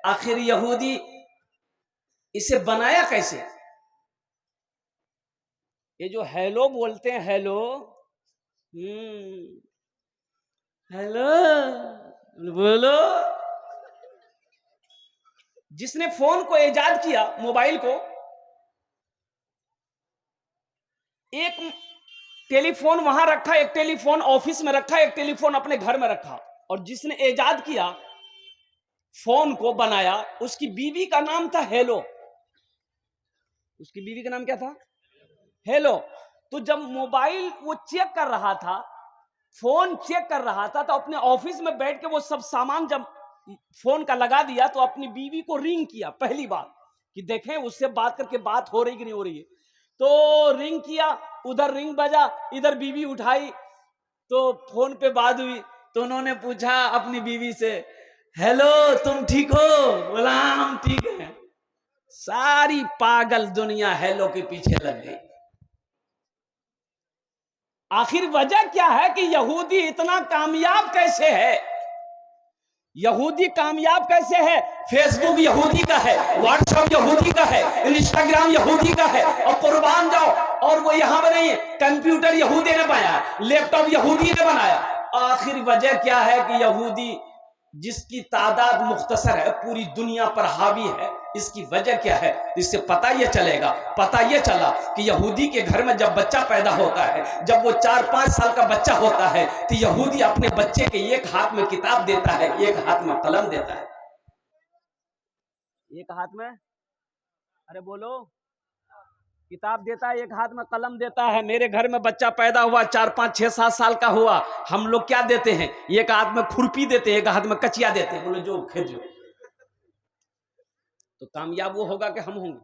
आखिर यहूदी इसे बनाया कैसे? ये जो हेलो बोलते हैं, हेलो हेलो बोलो, जिसने फोन को इजाद किया, मोबाइल को, एक टेलीफोन वहां रखा, एक टेलीफोन ऑफिस में रखा, एक टेलीफोन अपने घर में रखा, और जिसने इजाद किया, फोन को बनाया, उसकी बीवी का नाम था हेलो। उसकी बीवी का नाम क्या था? हेलो। तो जब मोबाइल वो चेक कर रहा था, फोन चेक कर रहा था, तो अपने ऑफिस में बैठ के वो सब सामान जब फोन का लगा दिया, तो अपनी बीवी को रिंग किया पहली बार कि देखें उससे बात करके बात हो रही कि नहीं हो रही है। तो रिंग किया, उधर रिंग बजा, इधर बीवी उठाई, तो फोन पे बात हुई। तो उन्होंने पूछा अपनी बीवी से, हेलो तुम ठीक हो? बोला हम ठीक है। सारी पागल दुनिया हेलो के पीछे लग गई। आखिर वजह क्या है कि यहूदी इतना कामयाब कैसे है? यहूदी कामयाब कैसे है? फेसबुक यहूदी का है, व्हाट्सएप यहूदी का है, इंस्टाग्राम यहूदी का है, और कुर्बान जाओ, और वो यहां पर नहीं, कंप्यूटर यहूदी ने बनाया, लैपटॉप यहूदी ने बनाया। आखिर वजह क्या है कि यहूदी जिसकी तादाद मुख्तसर है, पूरी दुनिया पर हावी है, इसकी वजह क्या है? इससे पता यह चलेगा, पता यह चला कि यहूदी के घर में जब बच्चा पैदा होता है, जब वो 4-5 साल का बच्चा होता है, तो यहूदी अपने बच्चे के एक हाथ में किताब देता है, एक हाथ में कलम देता है। एक हाथ में, अरे बोलो, किताब देता है, एक हाथ में कलम देता है। मेरे घर में बच्चा पैदा हुआ, 4-5-6-7 साल का हुआ, हम लोग क्या देते हैं? एक हाथ में खुरपी देते हैं, एक हाथ में कचिया देते हैं, बोलो जो खेजो। तो कामयाब वो होगा कि हम होंगे?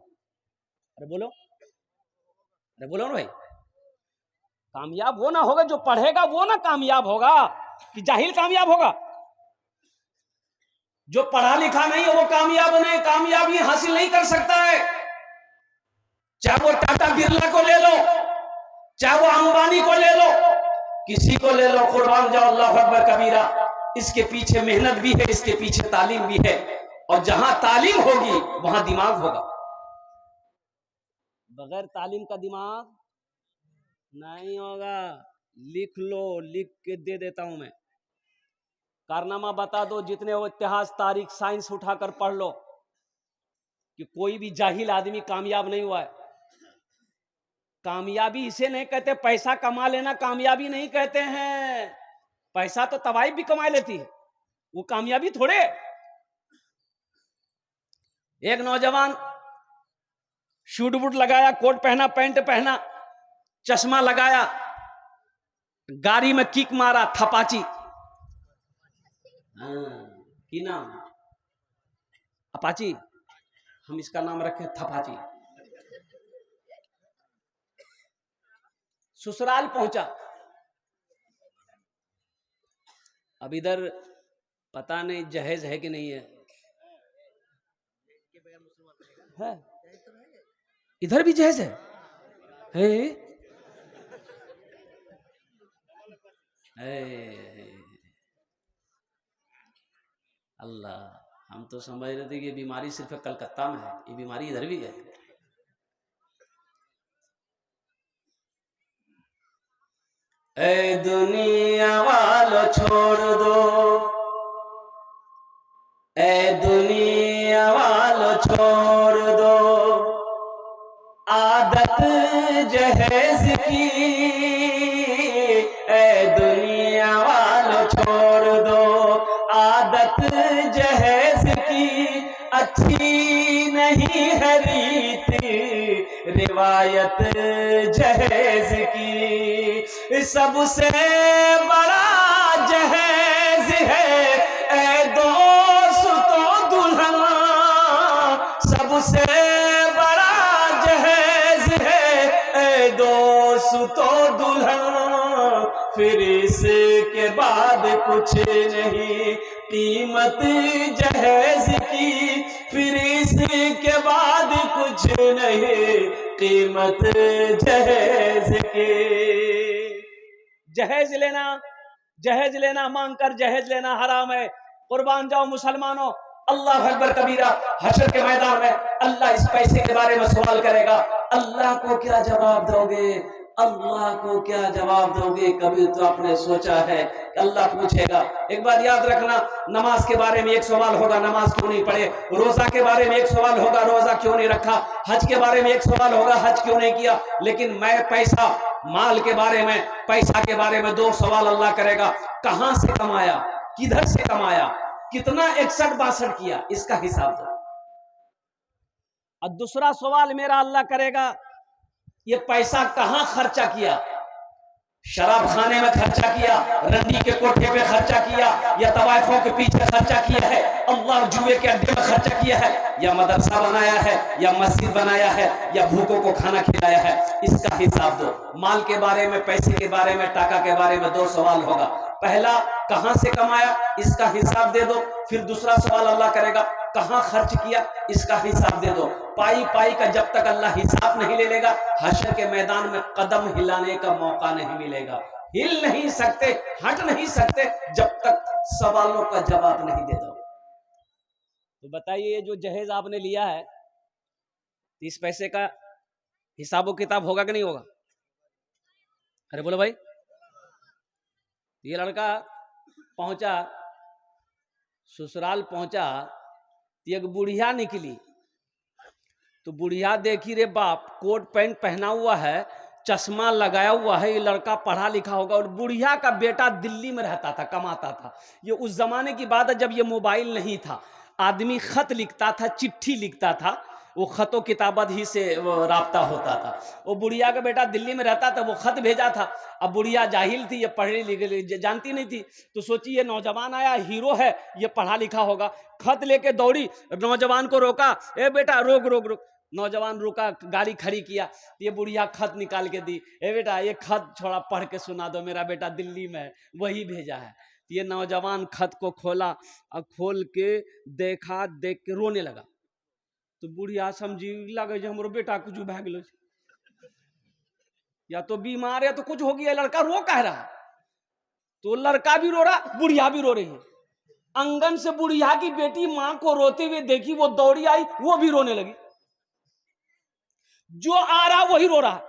अरे बोलो, अरे बोलो ना भाई। कामयाब वो ना होगा जो पढ़ेगा, वो ना कामयाब होगा, कि जाहिल कामयाब होगा? जो पढ़ा लिखा नहीं है वो कामयाब नहीं, कामयाबी हासिल नहीं कर सकता है। चाहे वो टाटा बिरला को ले लो, चाहे वो अंबानी को ले लो, किसी को ले लो, कुर्बान जाओ, अल्लाह अकबर कबीरा। इसके पीछे मेहनत भी है, इसके पीछे तालीम भी है, और जहां तालीम होगी वहां दिमाग होगा। बगैर तालीम का दिमाग नहीं होगा। लिख लो, लिख के दे देता हूं मैं, कारनामा बता दो, जितने वो इतिहास, तारीख, साइंस उठाकर पढ़ लो, कि कोई भी जाहिल आदमी कामयाब नहीं हुआ है। कामयाबी इसे नहीं कहते, पैसा कमा लेना कामयाबी नहीं कहते हैं। पैसा तो तबाही भी कमा लेती है, वो कामयाबी थोड़े। एक नौजवान शूट बूट लगाया, कोट पहना, पैंट पहना, चश्मा लगाया, गाड़ी में किक मारा, थपाची, की नाम अपाची, हम इसका नाम रखे थपाची। ससुराल पहुंचा। अब इधर पता नहीं जहेज है कि नहीं है, है? इधर भी जहेज है? अल्लाह, हम तो समझ रहे थे कि ये बीमारी सिर्फ कलकत्ता में है, ये बीमारी इधर भी है। ए दुनिया वालों छोड़ दो, ए दुनिया वालों छोड़ दो, आदत जहेज की, ए दुनिया वालों छोड़ दो, आदत जहेज की, अच्छी नहीं है रीत रिवायत जहेज की। सबसे बड़ा जहेज है ए दोस्तों दुल्हन, सबसे बड़ा जहेज है ए दोस्तों दुल्हन, फिर इसके बाद कुछ नहीं कीमत जहेज की, फिर इसके बाद कुछ नहीं कीमत जहेज की। जहेज लेना, जहेज लेना, मांग कर जहेज लेना हराम है। कुर्बान जाओ मुसलमानों, अल्लाह अकबर कबीरा। हशर के मैदान में अल्लाह इस पैसे के बारे में सवाल करेगा, अल्लाह को क्या जवाब दोगे? अल्लाह को क्या जवाब दोगे? कभी तो आपने सोचा है अल्लाह पूछेगा। एक बात याद रखना, नमाज के बारे में एक सवाल होगा, नमाज क्यों नहीं पढ़े? रोजा के बारे में एक सवाल होगा, रोजा क्यों नहीं रखा? हज के बारे में एक सवाल होगा, हज क्यों नहीं किया? लेकिन मैं पैसा, माल के बारे में, पैसा के बारे में 2 सवाल अल्लाह करेगा। कहां से कमाया, किधर से कमाया, कितना 61-62 किया, इसका हिसाब दो। और दूसरा सवाल मेरा अल्लाह करेगा, ये पैसा कहां खर्चा किया? शराब खाने में खर्चा किया, रंडी के कोठे पे खर्चा किया, या तवाइफों के पीछे खर्चा किया है, अल्लाह जुए के अड्डे में खर्चा किया है, या मदरसा बनाया है, या मस्जिद बनाया है, या भूखों को खाना खिलाया है? इसका हिसाब दो। माल के बारे में, पैसे के बारे में, टाका के बारे में 2 सवाल होगा। पहला, कहां से कमाया, इसका हिसाब दे दो। फिर दूसरा सवाल अल्लाह करेगा, कहां खर्च किया, इसका हिसाब दे दो। पाई पाई का जब तक अल्लाह हिसाब नहीं ले लेगा, हशर के मैदान में कदम हिलाने का मौका नहीं मिलेगा। हिल नहीं सकते, हट नहीं सकते जब तक सवालों का जवाब नहीं दे दो। तो बताइए, जो जहेज आपने लिया है, इस पैसे का हिसाब किताब होगा कि नहीं होगा? अरे बोलो भाई। ये लड़का पहुंचा, ससुराल पहुंचा, एक बुढ़िया निकली। तो बुढ़िया देखी, रे बाप, कोट पैंट पहना हुआ है, चश्मा लगाया हुआ है, ये लड़का पढ़ा लिखा होगा। और बुढ़िया का बेटा दिल्ली में रहता था, कमाता था। ये उस जमाने की बात है जब ये मोबाइल नहीं था, आदमी खत लिखता था, चिट्ठी लिखता था, वो खतों किताबत ही से राब्ता होता था। वो बुढ़िया का बेटा दिल्ली में रहता था, वो खत भेजा था। अब बुढ़िया जाहिल थी, ये पढ़ी लिखी जानती नहीं थी, तो सोची ये नौजवान आया, हीरो है, ये पढ़ा लिखा होगा। खत लेके दौड़ी, नौजवान को रोका, ए बेटा रोक रोक रोक। नौजवान रुका, गाड़ी खड़ी किया, ये बुढ़िया खत निकाल के दी, ए बेटा ये खत थोड़ा पढ़ के सुना दो, मेरा बेटा दिल्ली में है, वही भेजा है। ये नौजवान खत को खोला और खोल के देखा, देख के रोने लगा। तो बुढ़िया समझी लगे जो हमारो बेटा कुछ भाग लो, या तो बीमार है तो कुछ हो गया, लड़का रो कह रहा। तो लड़का भी रो रहा, बुढ़िया भी रो रही है। अंगन से बुढ़िया की बेटी मां को रोते हुए देखी, वो दौड़ी आई, वो भी रोने लगी। जो आ रहा वही रो रहा।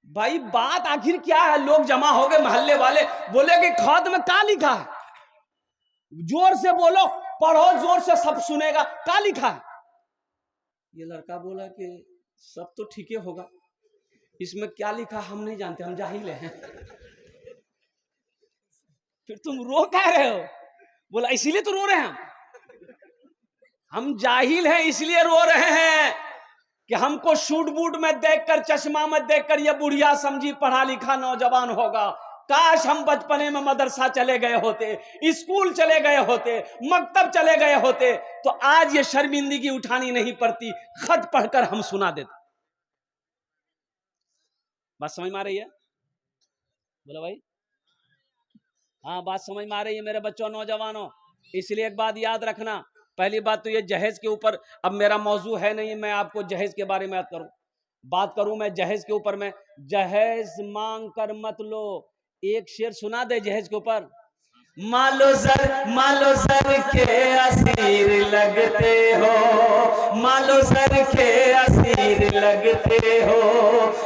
भाई बात आखिर क्या है? लोग जमा हो गए, मोहल्ले वाले बोले कि खत में क्या लिखा है? जोर से बोलो, पढ़ो जोर से, सब सुनेगा, क्या लिखा है? ये लड़का बोला कि सब तो ठीक ही होगा, इसमें क्या लिखा हम नहीं जानते, हम जाहिल हैं। फिर तुम रो कह रहे हो? बोला इसीलिए तो रो रहे हैं हम जाहिल हैं, इसलिए रो रहे हैं कि हमको शूट बूट में देखकर, चश्मा में देखकर ये बुढ़िया समझी पढ़ा लिखा नौजवान होगा। काश हम बचपने में मदरसा चले गए होते, स्कूल चले गए होते, मकतब चले गए होते, तो आज ये शर्मिंदगी उठानी नहीं पड़ती, खत पढ़कर हम सुना देते। बात समझ में आ रही है? बोलो भाई। हाँ, बात समझ में आ रही है मेरे बच्चों, नौजवानों। इसलिए एक बात याद रखना, पहली बात तो ये जहेज के ऊपर, अब मेरा मौजू है नहीं, मैं आपको जहेज के बारे में बात करूं मैं जहेज के ऊपर में। जहेज मांग कर मत लो, एक शेर सुना दे जहेज के ऊपर। मालो सर के असीर लगते हो, मालो सर के असीर लगते हो,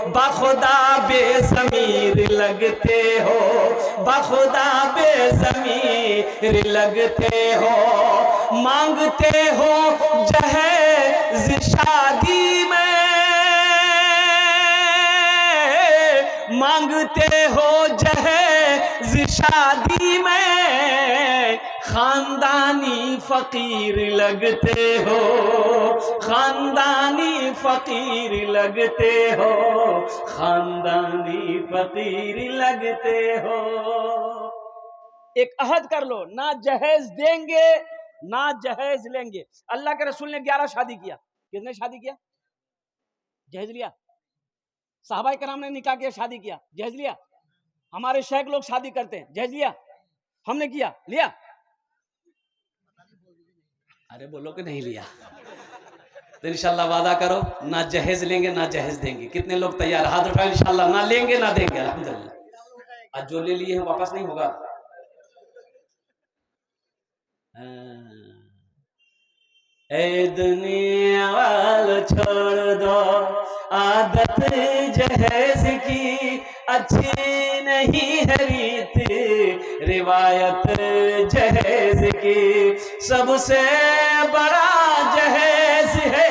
बखुदा बेज़मीर लगते हो, बखुदा बेज़मीर लगते हो। मांगते हो जहेज शादी में, मांगते हो जहेज शादी में, खानदानी फकीर लगते हो, खानदानी फकीर लगते हो, खानदानी फकीर लगते हो। एक अहद कर लो, ना जहेज देंगे ना जहेज लेंगे। अल्लाह के रसूल ने 11 शादी किया। किसने शादी किया? जहेज लिया। साहबा कराम ने निकाह किया, शादी किया, जहेज लिया। हमारे शेख लोग शादी करते हैं, जहेज लिया? हमने किया, लिया? अरे बोलो कि नहीं लिया? तो इंशाल्लाह वादा करो, ना जहेज लेंगे ना जहेज देंगे। कितने लोग तैयार? हाथ उठाओ। इंशाल्लाह ना लेंगे ना देंगे। अल्हम्दुलिल्लाह। आज जो ले लिए हैं वापस नहीं होगा। ए दुनिया वालों छोड़ दो आदत जहेज की, अच्छी नहीं है रीत रिवायत जहेज की। सबसे बड़ा जहेज है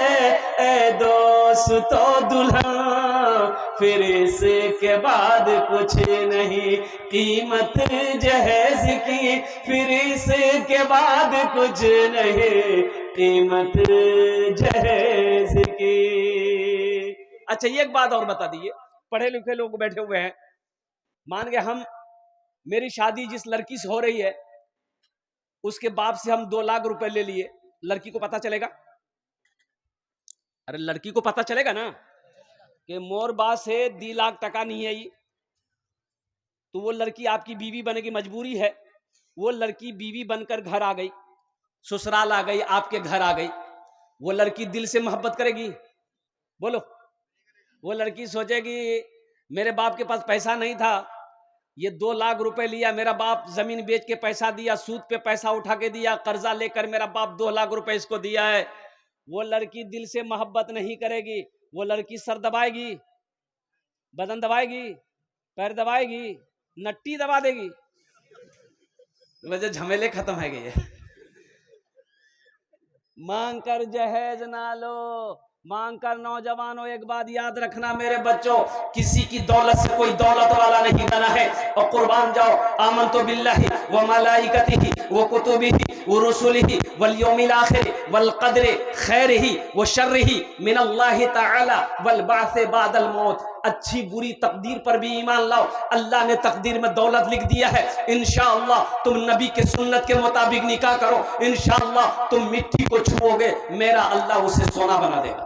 ए दोस्तों दुल्हन, फिर इसके बाद कुछ नहीं कीमत जहेज की, फिर इसके बाद कुछ नहीं कीमत जहेज की। अच्छा ये एक बात और बता दीजिए, पढ़े लिखे लोग बैठे हुए हैं, मान गए हम मेरी शादी जिस लड़की से हो रही है उसके बाप से हम 2 लाख रुपए ले लिए, लड़की को पता चलेगा? अरे लड़की को पता चलेगा ना कि मोर बास से 2 लाख टका नहीं है ये, तो वो लड़की आपकी बीवी बनेगी, मजबूरी है। वो लड़की बीवी बनकर घर आ गई, ससुराल आ गई, आपके घर आ गई, वो लड़की दिल से मोहब्बत करेगी? बोलो। वो लड़की सोचेगी मेरे बाप के पास पैसा नहीं था, ये 2 लाख रुपए लिया, मेरा बाप जमीन बेच के पैसा दिया, सूद पे पैसा उठा के दिया, कर्जा लेकर मेरा बाप 2 लाख रुपए इसको दिया है। वो लड़की दिल से मोहब्बत नहीं करेगी, वो लड़की सर दबाएगी, बदन दबाएगी, पैर दबाएगी, नट्टी दबा देगी, वजह झमेले खत्म है गए। मांग कर जहेज ना लो, मांग कर नौजवानों एक बात याद रखना मेरे बच्चों, किसी की दौलत से कोई दौलत वाला नहीं बना है। और कुर्बान जाओ, आमनतु बिल्लाहि व मलाइकतिहि व कुतुबिहि व रुसुलिहि वल यौमिल आखिर वल क़द्रि खैरिहि व शर्रिहि मिनल्लाहि तआला वल बाअस बादल मौत। अच्छी बुरी तकदीर पर भी ईमान लाओ, अल्लाह ने तकदीर में दौलत लिख दिया है। इंशाअल्लाह तुम नबी के सुन्नत के मुताबिक निकाह करो, इंशाअल्लाह तुम मिट्टी को छुओगे, मेरा अल्लाह उसे सोना बना देगा।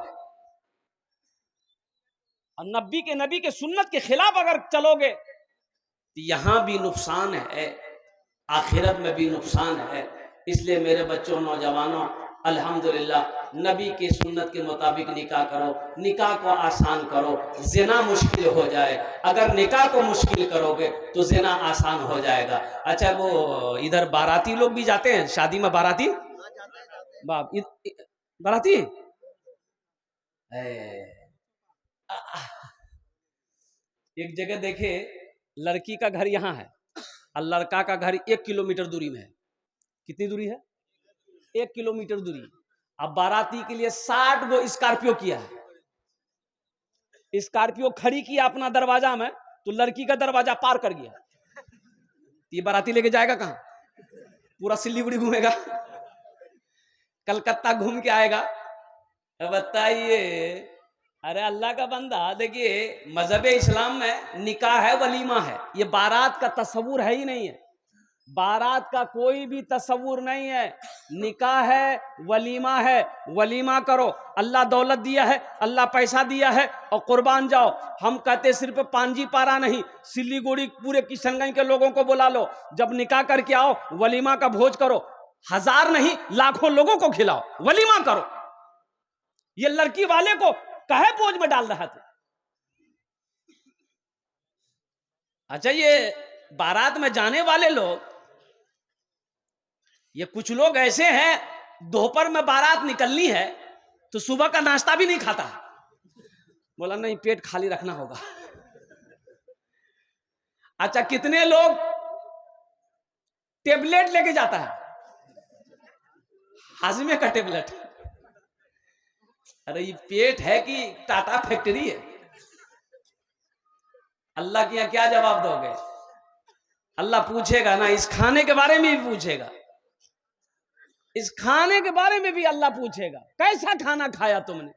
और नबी के सुन्नत के खिलाफ अगर चलोगे तो यहां भी नुकसान है, आखिरत में भी नुकसान है। इसलिए मेरे बच्चों, नौजवानों, अल्हम्दुलिल्लाह नबी की सुन्नत के मुताबिक निकाह करो, निकाह को आसान करो। ज़िना मुश्किल हो जाए, अगर निकाह को मुश्किल करोगे तो ज़िना आसान हो जाएगा। अच्छा वो इधर बाराती लोग भी जाते हैं शादी में, बाराती बाप बाराती एक जगह देखे, लड़की का घर यहाँ है और लड़का का घर 1 किलोमीटर दूरी में है। कितनी दूरी है? 1 किलोमीटर दूरी। अब बाराती के लिए 60 गो स्कॉर्पियो किया है, स्कॉर्पियो खड़ी किया अपना दरवाजा में, तो लड़की का दरवाजा पार कर गया। ये बाराती लेके जाएगा कहां? पूरा सिल्लीगुड़ी घूमेगा, कलकत्ता घूम के आएगा। बताइए, अरे अल्लाह का बंदा, देखिए मजहब इस्लाम में निकाह है, वलीमा है, ये बारात का तस्वुर है ही नहीं है, बारात का कोई भी तस्वुर नहीं है। निकाह है, वलीमा है, वलीमा करो। अल्लाह दौलत दिया है, अल्लाह पैसा दिया है, और कुर्बान जाओ। हम कहते सिर्फ पांजी पारा नहीं, सिल्लीगुड़ी पूरे किशनगंज के लोगों को बुला लो, जब निकाह करके आओ वलीमा का भोज करो, 1000 नहीं लाखों लोगों को खिलाओ, वलीमा करो। ये लड़की वाले को कहे बोझ में डाल रहा था। अच्छा ये बारात में जाने वाले लोग, ये कुछ लोग ऐसे हैं, दोपहर में बारात निकलनी है तो सुबह का नाश्ता भी नहीं खाता, बोला नहीं पेट खाली रखना होगा। अच्छा कितने लोग टेबलेट लेके जाता है, हाजमे का टेबलेट। अरे ये पेट है कि टाटा फैक्ट्री है? अल्लाह के यहाँ क्या जवाब दोगे? अल्लाह पूछेगा ना, इस खाने के बारे में भी पूछेगा, इस खाने के बारे में भी अल्लाह पूछेगा, कैसा खाना खाया तुमने?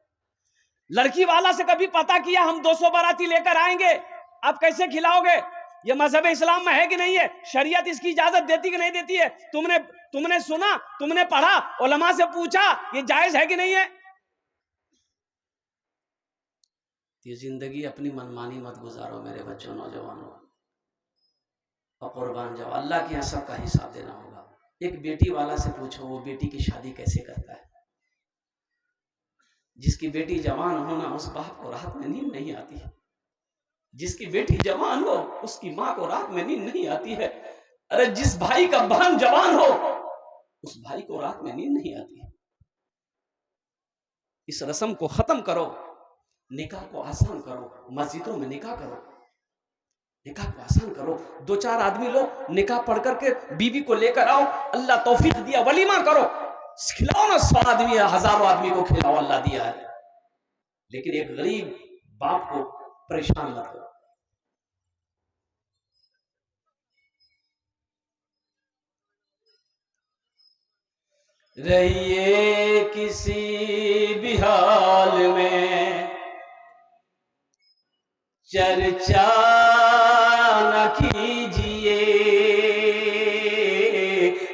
लड़की वाला से कभी पता किया हम 200 बाराती लेकर आएंगे, आप कैसे खिलाओगे? ये मजहब इस्लाम में है कि नहीं है? शरीयत इसकी इजाजत देती कि नहीं देती है? तुमने सुना, तुमने पढ़ा, उलमा से पूछा, ये जायज है कि नहीं है? ये जिंदगी अपनी मनमानी मत गुजारो मेरे बच्चों, नौजवानों, और कुर्बान जाओ, अल्लाह के यहाँ सबका हिसाब देना होगा। एक बेटी वाला से पूछो वो बेटी की शादी कैसे करता है। जिसकी बेटी जवान हो ना, उस बाप को रात में नींद नहीं आती है। जिसकी बेटी जवान हो उसकी माँ को रात में नींद नहीं आती है। अरे जिस भाई का बहन जवान हो उस भाई को रात में नींद नहीं आती है। इस रस्म को खत्म करो, निकाह को आसान करो, मस्जिदों में निकाह करो, निकाह को आसान करो। 2-4 आदमी लोग निकाह पढ़ करके बीवी को लेकर आओ, अल्लाह तौफीक दिया, वलीमा करो, खिलाओ ना, 100 आदमी हजारों आदमी को खिलाओ, अल्लाह दिया है। लेकिन एक गरीब बाप को परेशान मत करो। रहिए किसी भी हाल में, चर्चा न कीजिए,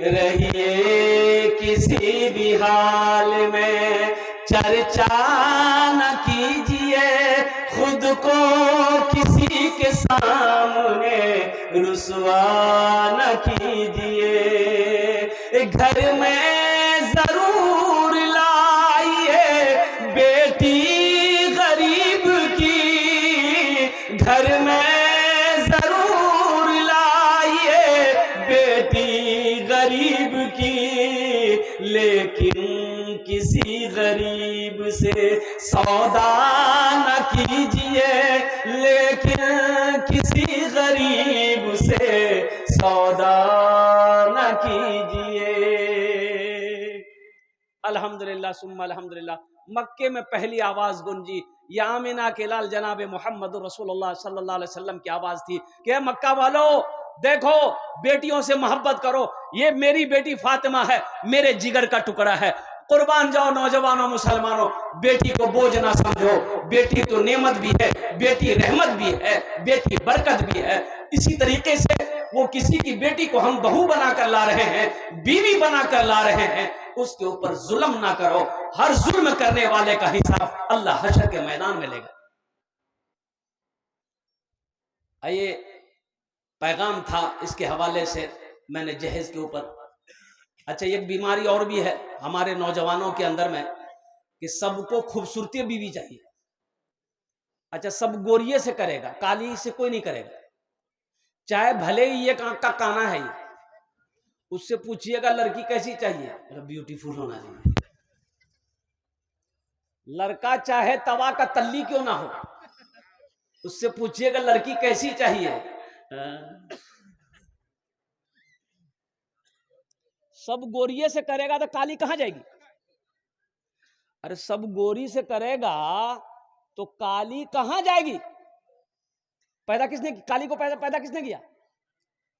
रहिए किसी भी हाल में, चर्चा न कीजिए, खुद को किसी के सामने रुसवा न कीजिए। घर में जरूर लाइए बेटी गरीब की, घर में जरूर लाइए बेटी गरीब की, लेकिन किसी गरीब से सौदा न कीजिए, लेकिन किसी गरीब से सौदा न कीजिए। अल्हम्दुलिल्लाह सुम्मा अल्हम्दुलिल्लाह। मक्के में पहली आवाज गुंजी, या आमिना के लाल जनाब मोहम्मद रसूलुल्लाह सल्लल्लाहु अलैहि वसल्लम की आवाज थी कि मक्का वालों देखो, बेटियों से मोहब्बत करो, ये मेरी बेटी फातिमा है, मेरे जिगर का टुकड़ा है, कुर्बान जाओ नौजवानों मुसलमानों, बेटी को बोझ ना समझो, बेटी तो नेमत भी है, बेटी रहमत भी है, बेटी बरकत भी है। इसी तरीके से वो किसी की बेटी को हम बहू बनाकर ला रहे हैं, बीवी बनाकर ला रहे हैं, उसके ऊपर जुल्म ना करो। हर जुल्म करने वाले का हिसाब अल्लाह हशर के मैदान में लेगा। आइए, पैगाम था इसके हवाले से मैंने जहेज के ऊपर। अच्छा, एक बीमारी और भी है हमारे नौजवानों के अंदर में कि सबको खूबसूरती बीवी चाहिए। अच्छा, सब गोरिये से करेगा, काली से कोई नहीं करेगा, चाहे भले ही ये आंख का काना है, ये उससे पूछिएगा लड़की कैसी चाहिए, ब्यूटीफुल होना चाहिए। लड़का चाहे तवा का तल्ली क्यों ना हो, उससे पूछिएगा लड़की कैसी चाहिए। सब गोरिये से करेगा तो काली कहां जाएगी? अरे सब गोरी से करेगा तो काली कहां जाएगी? पैदा किसने, काली को पैदा किसने किया?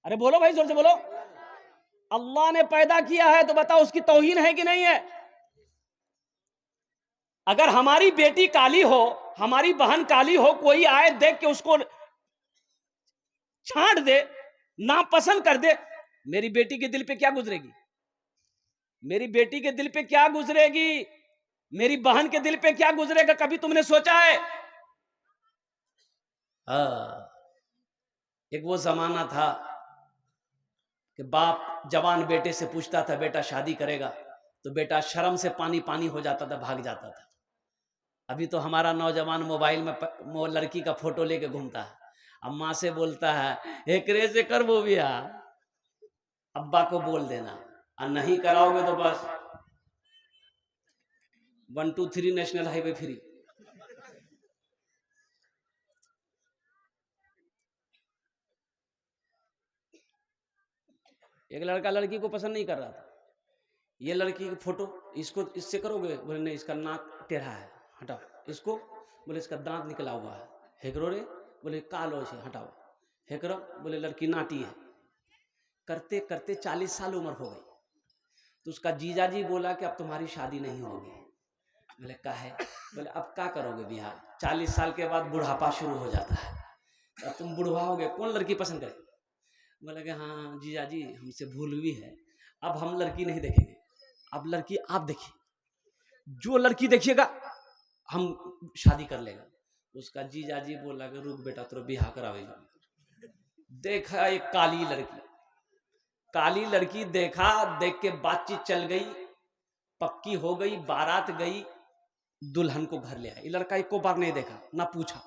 अरे बोलो भाई, जोर से बोलो। अल्लाह ने पैदा किया है, तो बताओ उसकी तौहीन है कि नहीं है? अगर हमारी बेटी काली हो, हमारी बहन काली हो, कोई आए देख के उसको छांट दे, नापसंद कर दे, मेरी बेटी के दिल पे क्या गुजरेगी? मेरी बेटी के दिल पे क्या गुजरेगी? मेरी बहन के दिल पे क्या गुजरेगा? कभी तुमने सोचा है? एक वो जमाना था कि बाप जवान बेटे से पूछता था बेटा शादी करेगा, तो बेटा शर्म से पानी पानी हो जाता था, भाग जाता था। अभी तो हमारा नौजवान मोबाइल में वो लड़की का फोटो लेके घूमता है, अम्मा से बोलता है एकरे से कर वो भी, अब्बा को बोल देना, और नहीं कराओगे तो बस 1 2 3 नेशनल हाईवे फ्री। एक लड़का लड़की को पसंद नहीं कर रहा था, ये लड़की की फोटो, इसको इससे करोगे? बोले नहीं, इसका नाक टेढ़ा है, हटाओ इसको। बोले इसका दांत निकला हुआ है, हेकरो रे। बोले कालो से, हटाओ हेकरो। बोले लड़की नाटी है। करते करते 40 साल उम्र हो गई, तो उसका जीजाजी बोला कि अब तुम्हारी शादी नहीं होगी। बोले का है? बोले अब क्या करोगे बिहार, 40 साल के बाद बुढ़ापा शुरू हो जाता है, अब तुम बुढ़वा होगे, कौन लड़की पसंद करे? बोला कि हाँ जीजाजी हमसे भूल हुई है, अब हम लड़की नहीं देखेंगे, अब लड़की आप देखिए, जो लड़की देखिएगा हम शादी कर लेगा। उसका जीजाजी बोला कि रुक बेटा तेरा बिहार करावेगा। देखा एक काली लड़की, काली लड़की देखा, देख के बातचीत चल गई, पक्की हो गई, बारात गई, दुल्हन को घर ले आया। ये लड़का एक को बार नहीं देखा ना पूछा।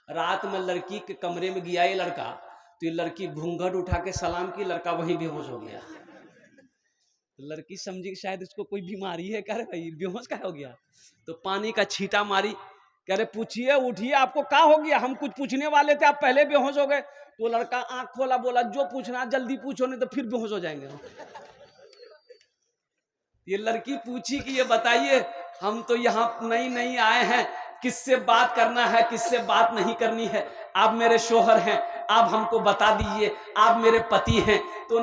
रात में लड़की के कमरे में गया ये लड़का, तो ये लड़की घूंघट उठा के सलाम की, लड़का वहीं बेहोश हो गया। तो लड़की समझी कि शायद इसको कोई बीमारी है, कह रहे भाई बेहोश का हो गया। तो पानी का छींटा मारी, कह रहे पूछिए, उठिए, आपको क्या हो गया, हम कुछ पूछने वाले थे, आप पहले बेहोश हो गए। तो लड़का आंख खोला, बोला जो पूछना जल्दी पूछो, नहीं तो फिर बेहोश हो जाएंगे। ये लड़की पूछी कि ये बताइए, हम तो यहाँ नई नई आए हैं, किससे बात करना है, किससे बात नहीं करनी है, आप मेरे शोहर हैं, आप हमको बता दीजिए, आप मेरे पति हैं। तो